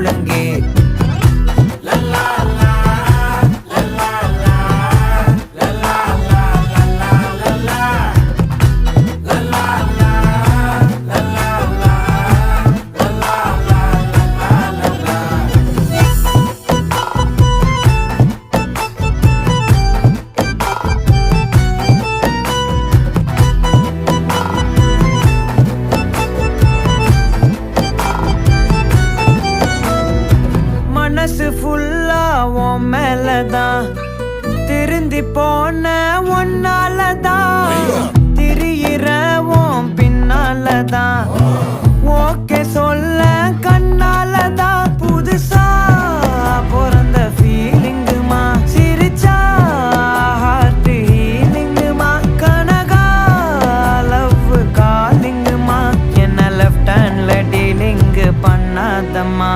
ஒழுங்கே. மனசு ஃபுல்லா உன் மேலதான், திருந்தி போன ஒன்னாலதான், திரியிற உன் பின்னாலதான், ஓகே சொல்ல கண்ணாலதான். புதுசா பிறந்த ஃபீலிங்குமா, சிரிச்சா ஹார்ட் ஹீலிங்குமா, கனகா லவ் காலிங்குமா, என்ன லெஃப்ட் ஹேண்ட்ல டீலிங்கு பண்ணாதம்மா.